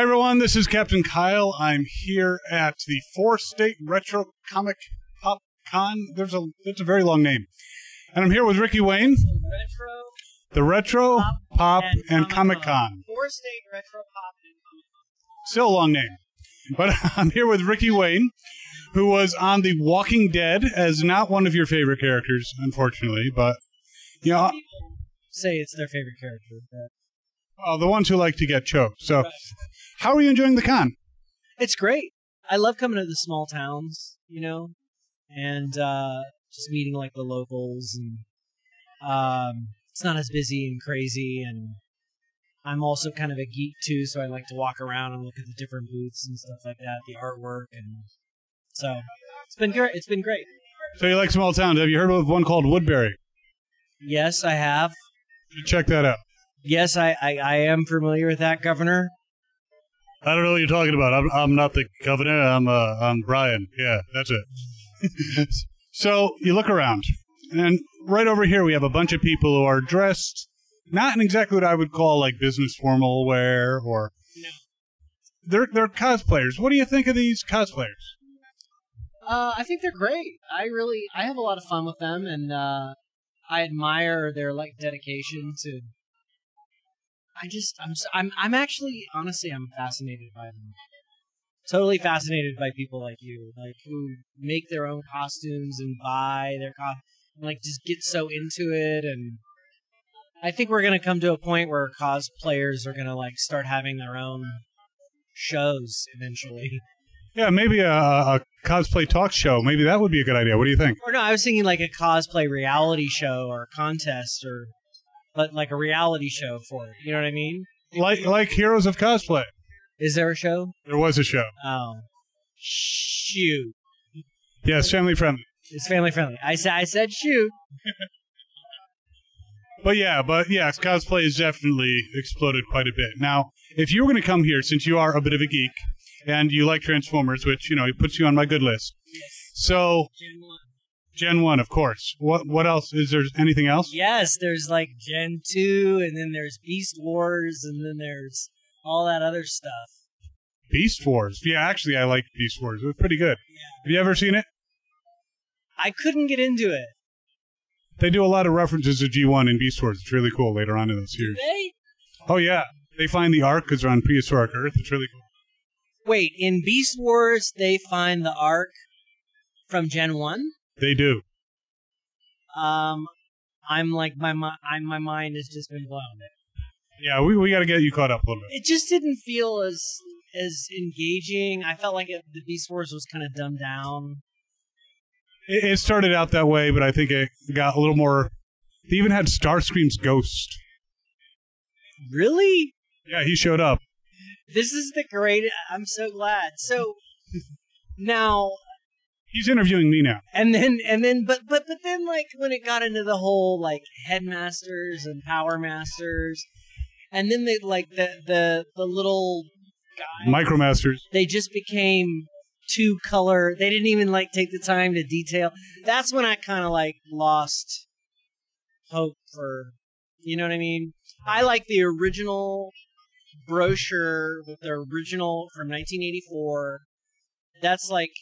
everyone, this is Captain Kyle. I'm here at the 4-State Retro Comic Pop Con. It's a very long name. And I'm here with Ricky Wayne. The Retro Pop and Comic Con. 4-State Retro Pop and Comic Con. Still a long name. But I'm here with Ricky Wayne, who was on The Walking Dead as not one of your favorite characters, unfortunately. But, you know, People say it's their favorite character. But... well, the ones who like to get choked. So, right. How are you enjoying the con? It's great. I love coming to the small towns, you know, and just meeting like the locals, and it's not as busy and crazy. And I'm also kind of a geek too, so I like to walk around and look at the different booths and stuff like that, the artwork, and so it's been great. It's been great. So you like small towns? Have you heard of one called Woodbury? Yes, I have. Check that out. Yes, I am familiar with that, Governor. I don't know what you're talking about. I'm not the governor. I'm Brian. Yeah, that's it. So you look around, and right over here we have a bunch of people who are dressed not in exactly what I would call like business formal wear, or no. They're cosplayers. What do you think of these cosplayers? I think they're great. I have a lot of fun with them, and I admire their like dedication to. I'm actually, honestly, I'm fascinated by them. Totally fascinated by people like you, like who make their own costumes and buy their like just get so into it. And I think we're gonna come to a point where cosplayers are gonna like start having their own shows eventually. Yeah, maybe a cosplay talk show. Maybe that would be a good idea. What do you think? Or no, I was thinking like a cosplay reality show or a contest, or but like a reality show for it. You know what I mean? Like Heroes of Cosplay. Is there a show? There was a show. Oh, shoot. Yes, family friendly. It's family friendly. I said shoot. But yeah, cosplay has definitely exploded quite a bit. Now, if you were going to come here, since you are a bit of a geek and you like Transformers, which it puts you on my good list. Yes. So. Gen 1, of course. What else? Is there anything else? Yes, there's like Gen 2, and then there's Beast Wars, and then there's all that other stuff. Beast Wars? Yeah, actually, I like Beast Wars. It was pretty good. Yeah. Have you ever seen it? I couldn't get into it. They do a lot of references to G1 in Beast Wars. It's really cool later on in the series. Do they? Oh, yeah. They find the Ark because they're on prehistoric Earth. It's really cool. Wait, in Beast Wars, they find the Ark from Gen 1? They do. I'm like my mind has just been blown. Yeah, we got to get you caught up a little bit. It just didn't feel as engaging. I felt like the Beast Wars was kind of dumbed down. It started out that way, but I think it got a little more. They even had Starscream's ghost. Really? Yeah, he showed up. This is the great. I'm so glad. So now. He's interviewing me now. And then, but then, like, when it got into the whole, like, headmasters and power masters, and then they, like, the little guys. Micromasters. They just became two color. They didn't even, like, take the time to detail. That's when I kind of, like, lost hope for, you know what I mean? I like the original brochure with the original from 1984. That's, like,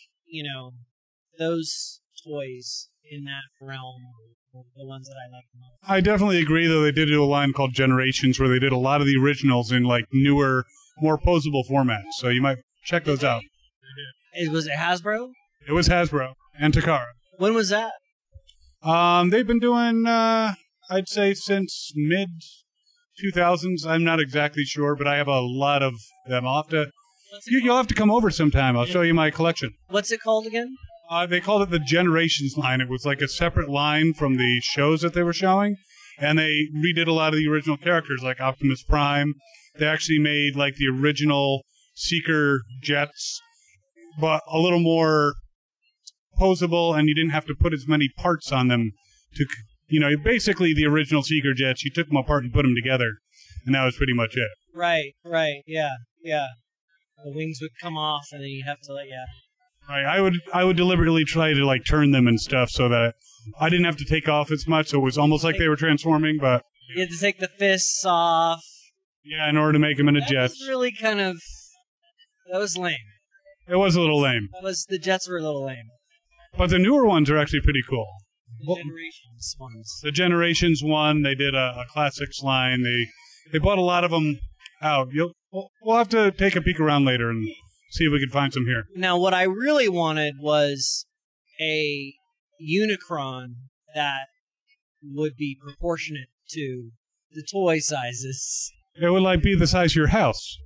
those toys in that realm are the ones that I like the most. I definitely agree, though. They did do a line called Generations where they did a lot of the originals in like newer, more posable formats. So you might check those out. Was it Hasbro? It was Hasbro and Takara. When was that? They've been doing, I'd say, since mid-2000s. I'm not exactly sure, but I have a lot of them. You'll have to come over sometime. I'll show you my collection. What's it called again? They called it the Generations line. It was like a separate line from the shows that they were showing, and they redid a lot of the original characters, like Optimus Prime. They actually made like the original Seeker jets, but a little more posable, and you didn't have to put as many parts on them to, basically the original Seeker jets, you took them apart and put them together, and that was pretty much it. Right, yeah. The wings would come off, and then you'd have to, Right, I would deliberately try to like turn them and stuff so that I didn't have to take off as much, so it was almost like they were transforming, but you had to take the fists off. Yeah, in order to make them into jets. It's really kind of That was lame. It was a little lame. The Jets were a little lame. But the newer ones are actually pretty cool. The Generations ones. The Generations one, they did a classics line. They bought a lot of them out. We'll have to take a peek around later and see if we can find some here. Now, what I really wanted was a Unicron that would be proportionate to the toy sizes. It would like be the size of your house.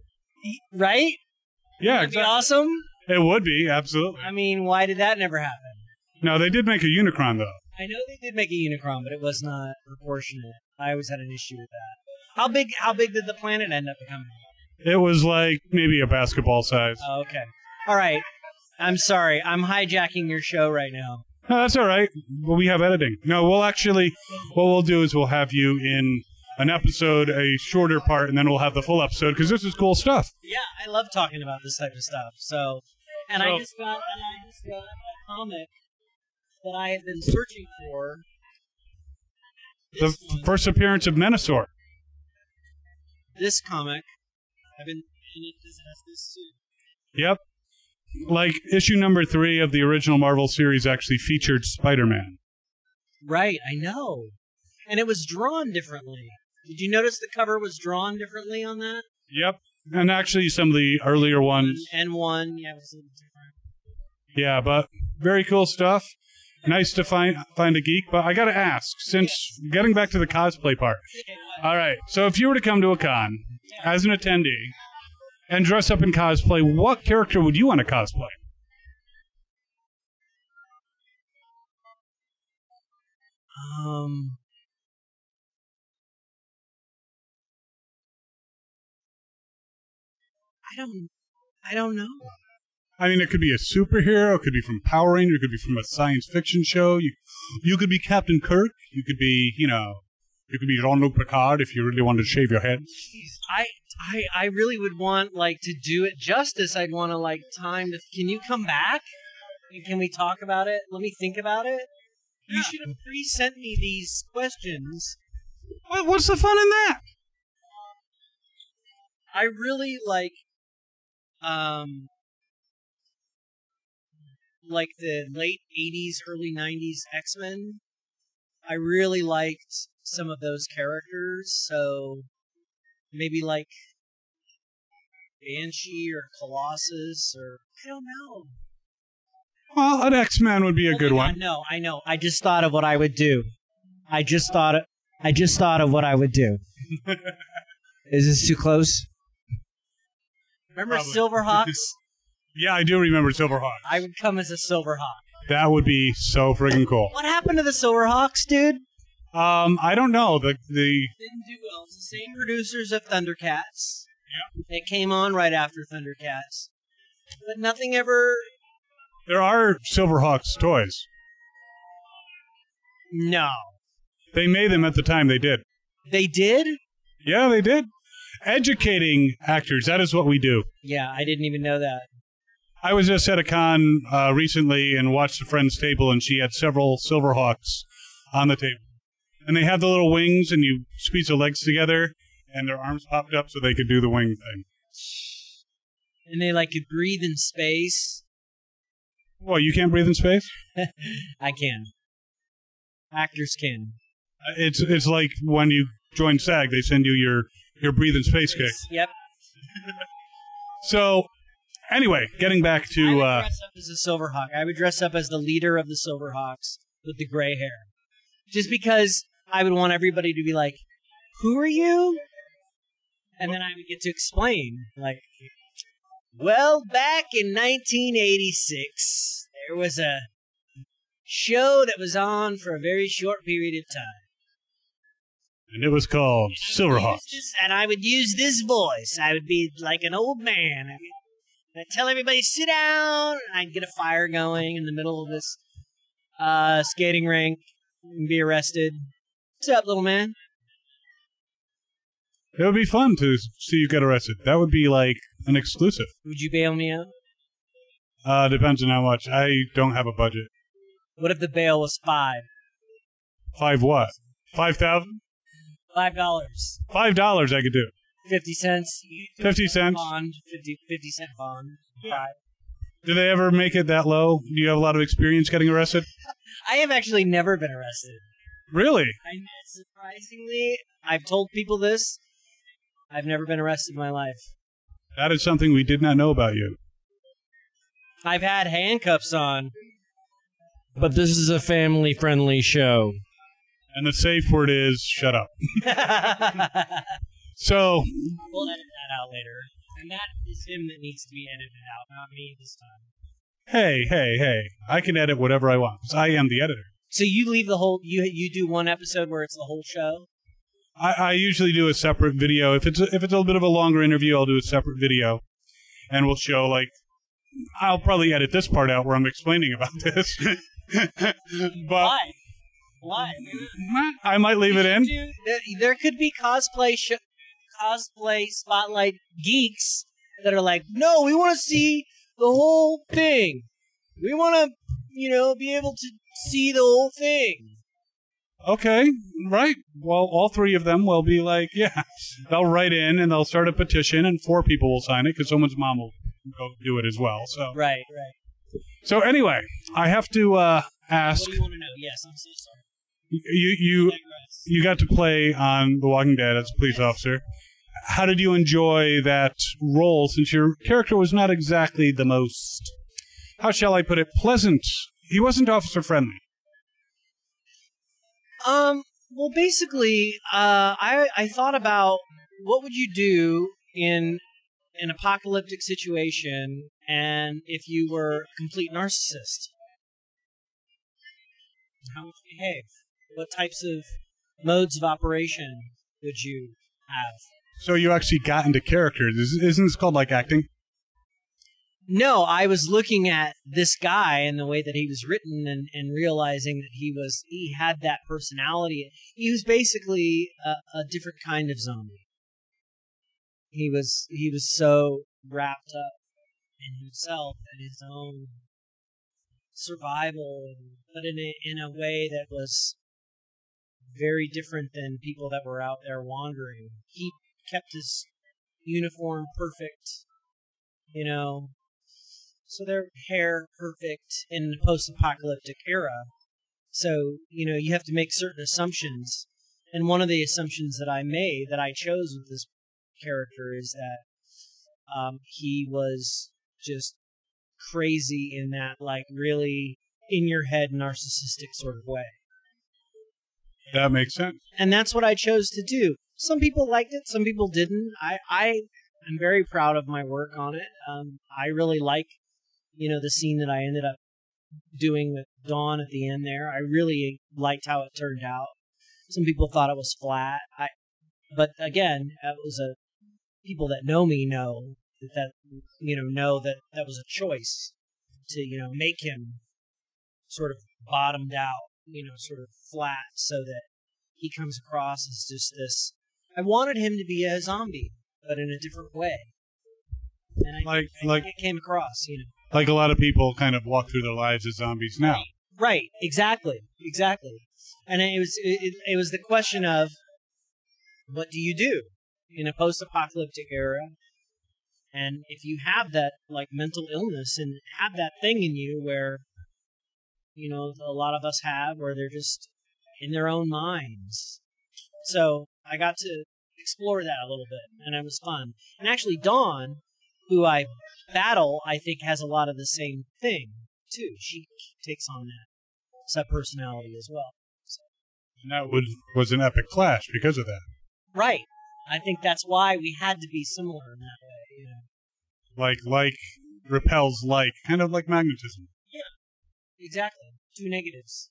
Right? Yeah, That'd be awesome. It would be, absolutely. I mean, why did that never happen? No, they did make a Unicron, though. I know they did make a Unicron, but it was not proportionate. I always had an issue with that. How big did the planet end up becoming? It was like maybe a basketball size. Oh, okay. All right. I'm sorry. I'm hijacking your show right now. No, that's all right. Well, we have editing. No, what we'll do is we'll have you in an episode, a shorter part, and then we'll have the full episode, because this is cool stuff. Yeah, I love talking about this type of stuff. I just got a comic that I have been searching for. The first appearance of Menasor. This comic, I've been in it as this suit. Yep. Like, issue number 3 of the original Marvel series actually featured Spider-Man. Right, I know. And it was drawn differently. Did you notice the cover was drawn differently on that? Yep. And actually some of the earlier ones. N1, yeah, it was a little different. Yeah, but very cool stuff. Nice to find a geek, but I gotta ask, since getting back to the cosplay part. All right, so if you were to come to a con as an attendee and dress up in cosplay, what character would you want to cosplay? I don't know. I mean, it could be a superhero, it could be from Power Ranger, it could be from a science fiction show. You could be Captain Kirk. You could be, you could be Jean-Luc Picard if you really wanted to shave your head. Jeez, I really would want, to do it justice. I'd want to, time to... Can you come back? Can we talk about it? Let me think about it. You should have pre-sent me these questions. What's the fun in that? I really like the late 80s, early 90s X-Men. I really liked some of those characters, so maybe Banshee or Colossus or I don't know. Well, an X-Men would be a good one. No, I know. I just thought of what I would do. I just thought of what I would do. Is this too close? Remember Silverhawks? Yeah, I do remember Silverhawks. I would come as a Silverhawk. That would be so friggin' cool. What happened to the Silverhawks, dude? I don't know. The didn't do well. It's the same producers of Thundercats. Yeah. They came on right after Thundercats. But nothing ever... There are Silverhawks toys. No. They made them at the time they did. They did? Yeah, they did. Educating actors, that is what we do. Yeah, I didn't even know that. I was just at a con recently and watched a friend's table, and she had several Silverhawks on the table. And they had the little wings, and you squeeze their legs together, and their arms popped up so they could do the wing thing. And they could breathe in space. Well, you can't breathe in space? I can. Actors can. It's like when you join SAG, they send you your breathe in space kick. Yep. So, anyway, getting back to... I would dress up as a Silverhawk. I would dress up as the leader of the Silverhawks with the gray hair. Just because I would want everybody to be like, who are you? And then I would get to explain, well, back in 1986, there was a show that was on for a very short period of time. And it was called Silverhawks. And I would use this voice. I would be like an old man. I'd tell everybody, sit down. And I'd get a fire going in the middle of this skating rink and be arrested. What's up, little man? It would be fun to see you get arrested. That would be like an exclusive. Would you bail me out? Depends on how much. I don't have a budget. What if the bail was $5? $5 what? $5,000? $5. $5 I could do. 50 cents. 50 cents. Bond. 50 cent bond. Yeah. Do they ever make it that low? Do you have a lot of experience getting arrested? I have actually never been arrested. Really? Surprisingly, I've told people this. I've never been arrested in my life. That is something we did not know about you. I've had handcuffs on. But this is a family-friendly show. And the safe word is, shut up. So... We'll edit that out later. And that is him that needs to be edited out, not me this time. Hey. I can edit whatever I want, because I am the editor. So you leave the whole... You do one episode where it's the whole show? I usually do a separate video. If it's a little bit of a longer interview, I'll do a separate video. And we'll show, like... I'll probably edit this part out where I'm explaining about this. But Why? I might leave it in. There could be cosplay Spotlight geeks that are like, no, we want to see the whole thing. We want to, be able to see the whole thing. Okay, right. Well, all three of them will be like, yeah. They'll write in and they'll start a petition and 4 people will sign it because someone's mom will go do it as well. So Right. So anyway, I have to ask. What do you want to know? Yes, I'm so sorry. You got to play on The Walking Dead as a police officer. How did you enjoy that role, since your character was not exactly the most, how shall I put it, pleasant? He wasn't officer friendly. Well, basically, I thought about what would you do in an apocalyptic situation, and if you were a complete narcissist. How would you behave? What types of modes of operation would you have? So you actually got into characters. Isn't this called, like, acting? No, I was looking at this guy and the way that he was written and realizing that he had that personality. He was basically a different kind of zombie. He was so wrapped up in himself and his own survival, but in a way that was very different than people that were out there wandering. He kept his uniform perfect, so their hair perfect in the post-apocalyptic era. So, you have to make certain assumptions. And one of the assumptions that I chose with this character is that he was just crazy in that, like, really in your head narcissistic sort of way. That makes sense. And that's what I chose to do. Some people liked it, some people didn't. I'm very proud of my work on it. I really like, the scene that I ended up doing with Dawn at the end there. I really liked how it turned out. Some people thought it was flat. But again, it was people that know me know that was a choice to, make him sort of bottomed out, sort of flat, so that he comes across as just this. I wanted him to be a zombie, but in a different way. And I think it came across, Like a lot of people kind of walk through their lives as zombies now. Right. Exactly. And it was the question of, what do you do in a post-apocalyptic era? And if you have that, like, mental illness and have that thing in you where, a lot of us have, where they're just in their own minds. So I got to explore that a little bit, and it was fun. And actually, Dawn, who I battle, I think has a lot of the same thing, too. She takes on that personality as well. So. And that was an epic clash because of that. Right. I think that's why we had to be similar in that way, Like repels like, kind of like magnetism. Yeah, exactly. 2 negatives.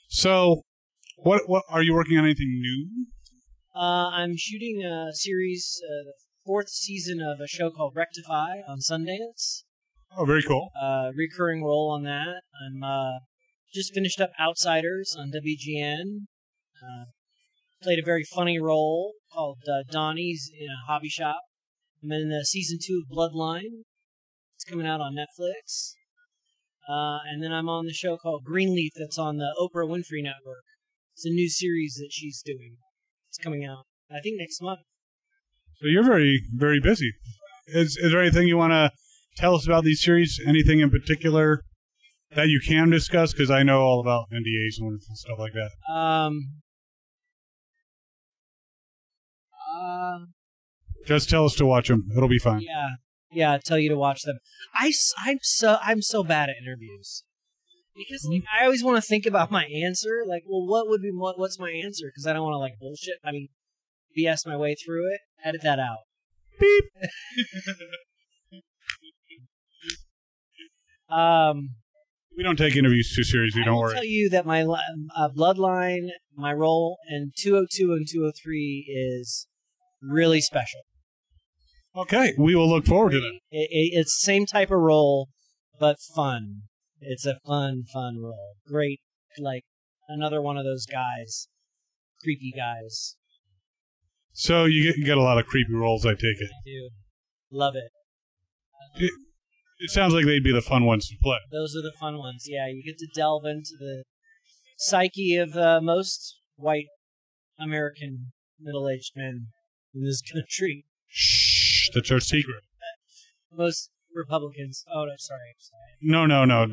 So, what are you working on anything new? I'm shooting a series, the 4th season of a show called Rectify on Sundance. Oh, very cool. Recurring role on that. I'm just finished up Outsiders on WGN. Played a very funny role called Donnie's in a hobby shop. I'm in season 2 of Bloodline. It's coming out on Netflix. And then I'm on the show called Greenleaf that's on the Oprah Winfrey Network. It's a new series that she's doing. It's coming out, I think, next month. So you're very, very busy. Is there anything you want to tell us about these series? Anything in particular that you can discuss? Because I know all about NDAs and stuff like that. Just tell us to watch them. It'll be fine. Yeah. Tell you to watch them. I'm so bad at interviews because like, I always want to think about my answer. Like, well, what's my answer? Because I don't want to like bullshit. I mean, BS my way through it. Edit that out. Beep. We don't take interviews too seriously. Don't worry. I will tell you that my Bloodline, my role in 202 and 203 is really special. Okay, we will look forward to that. It's the same type of role, but fun. It's a fun role. Great, like another one of those guys, creepy guys. So you get a lot of creepy roles, I take it. I do. Love it. It sounds like they'd be the fun ones to play. Those are the fun ones, yeah. You get to delve into the psyche of most white American middle-aged men in this country. Shh, that's our secret. Most Republicans. Oh, no, sorry. No.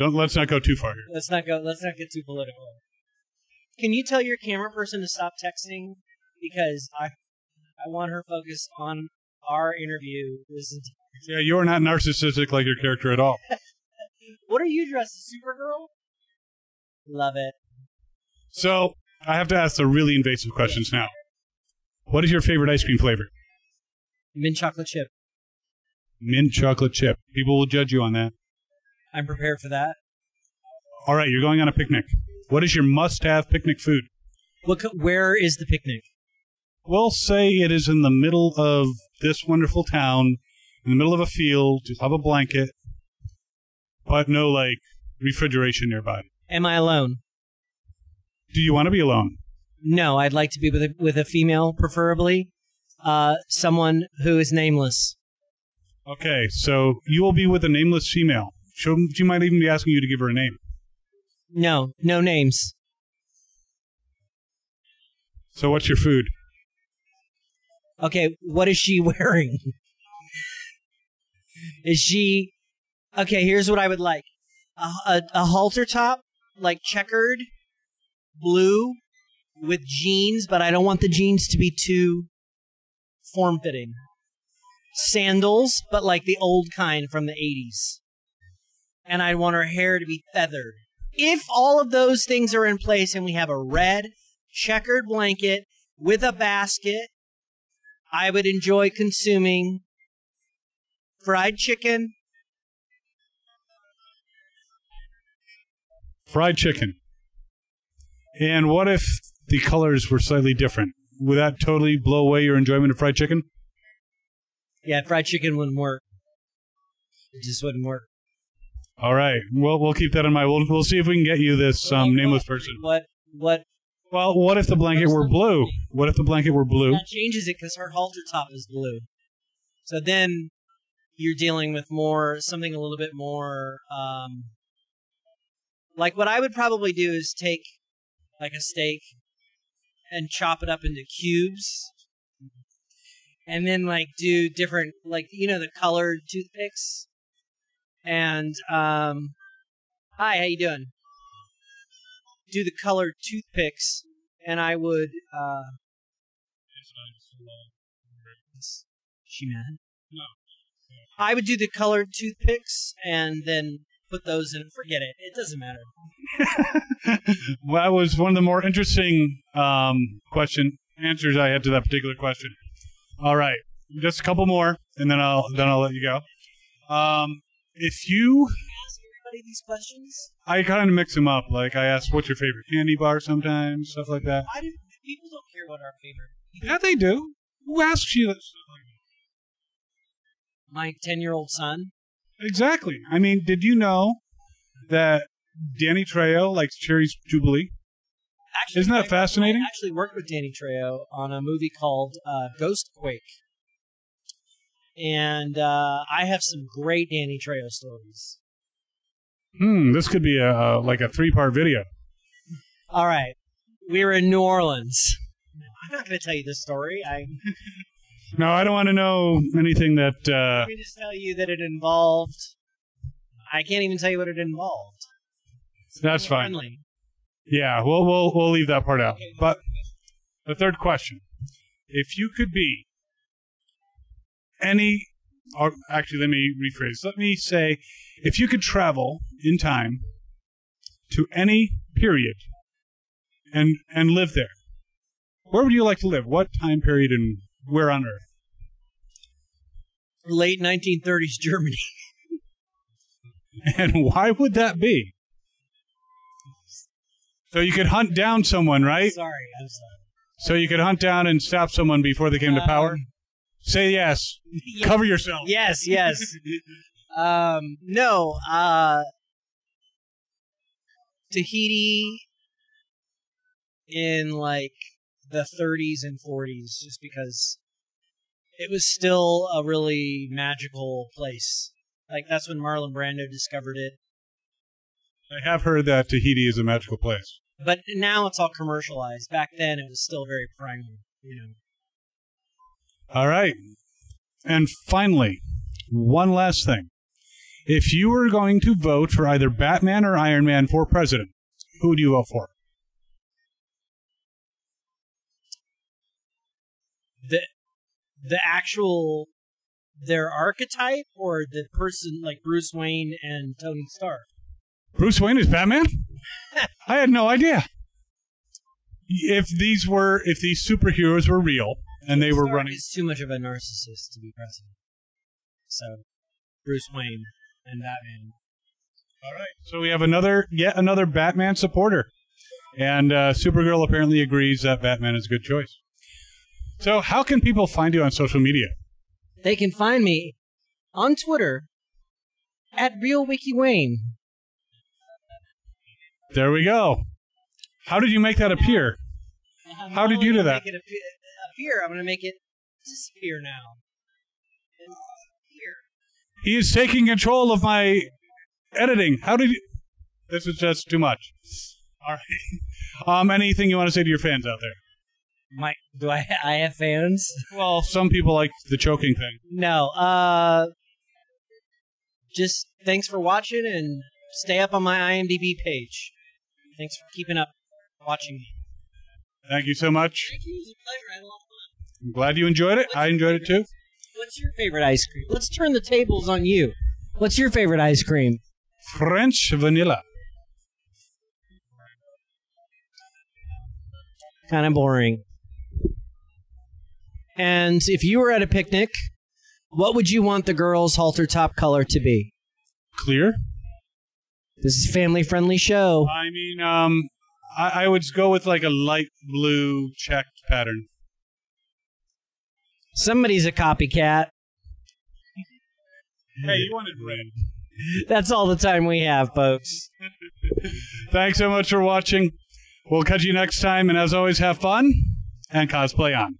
Let's not go too far here. Let's not get too political. Can you tell your camera person to stop texting? Because I want her focused on our interview. Yeah, you're not narcissistic like your character at all. What are you dressed as, Supergirl? Love it. So, I have to ask the really invasive questions now. What is your favorite ice cream flavor? Mint chocolate chip. Mint chocolate chip. People will judge you on that. I'm prepared for that. All right, you're going on a picnic. What is your must-have picnic food? Where is the picnic? We'll say it is in the middle of this wonderful town, in the middle of a field. You'll have a blanket, but no, like, refrigeration nearby. Am I alone? Do you want to be alone? No, I'd like to be with a female, preferably. Someone who is nameless. Okay, so you will be with a nameless female. She might even be asking you to give her a name. No names. So what's your food? Okay, what is she wearing? Is she... Okay, here's what I would like. A halter top, like checkered, blue, with jeans, but I don't want the jeans to be too form-fitting. Sandals, but like the old kind from the 80s. And I want her hair to be feathered. If all of those things are in place and we have a red checkered blanket with a basket, I would enjoy consuming fried chicken. Fried chicken. And what if the colors were slightly different? Would that totally blow away your enjoyment of fried chicken? Yeah, fried chicken wouldn't work. It just wouldn't work. All right. Well, we'll keep that in mind. We'll see if we can get you this nameless person. What? Well, what if the blanket were blue? What if the blanket were blue? That changes it because her halter top is blue. So then you're dealing with something a little bit more, like what I would probably do is take like a steak and chop it up into cubes and then like do different, like, the colored toothpicks. And, hi, how you doing? Do the colored toothpicks, and I would, is she mad? No. I would do the colored toothpicks, and then put those in. Forget it. It doesn't matter. Well, that was one of the more interesting answers I had to that particular question. All right. Just a couple more, and then I'll let you go. If you ask everybody these questions, I kind of mix them up. Like I ask, "What's your favorite candy bar?" Sometimes stuff like that. People don't care what our favorite. Yeah, they do. Who asks you that stuff like that? My 10-year-old son. Exactly. I mean, did you know that Danny Trejo likes Cherry's Jubilee? Actually, isn't that fascinating? I actually worked with Danny Trejo on a movie called Ghostquake. And I have some great Danny Trejo stories. This could be like a 3-part video. All right. We were in New Orleans. I'm not going to tell you this story. No, I don't want to know anything that... Let me just tell you that it involved... I can't even tell you what it involved. That's fine. Friendly. Yeah, we'll leave that part out. But the third question. If you could be any... Or actually, let me rephrase. Let me say, if you could travel in time to any period and live there, where would you like to live? What time period and where on Earth? Late 1930s Germany. And why would that be? So you could hunt down someone, right? I'm sorry. So you could hunt down and stop someone before they came to power? Say yes. Yeah. Cover yourself. Yes. No. Tahiti in like the 30s and 40s, just because it was still a really magical place. Like, that's when Marlon Brando discovered it. I have heard that Tahiti is a magical place. But now it's all commercialized. Back then, it was still very primal, you know. All right. And finally, one last thing. If you were going to vote for either Batman or Iron Man for president, who would you vote for? The actual... their archetype, or the person like Bruce Wayne and Tony Stark? Bruce Wayne is Batman? I had no idea. If these superheroes were real and they were running... He's too much of a narcissist to be president. So, Bruce Wayne and Batman. All right. So we have yet another Batman supporter. And Supergirl apparently agrees that Batman is a good choice. So how can people find you on social media? They can find me on Twitter at RealWikiWayne. There we go. How did you make that appear? How did you do that? Make it appear. I'm going to make it disappear now. Disappear. He is taking control of my editing. How did you... This is just too much. All right. Anything you want to say to your fans out there? Do I have fans? Well, some people like the choking thing. No. Just thanks for watching, and stay up on my IMDb page. Thanks for keeping up watching me. Thank you so much. Thank you. It was a pleasure. I had a lot of fun. I'm glad you enjoyed it. I enjoyed it too. What's your favorite ice cream? Let's turn the tables on you. What's your favorite ice cream? French vanilla. Kind of boring. And if you were at a picnic, what would you want the girls' halter top color to be? Clear. This is a family-friendly show. I mean, I would go with like a light blue checked pattern. Somebody's a copycat. Hey, you wanted red. That's all the time we have, folks. Thanks so much for watching. We'll catch you next time, and as always, have fun and cosplay on.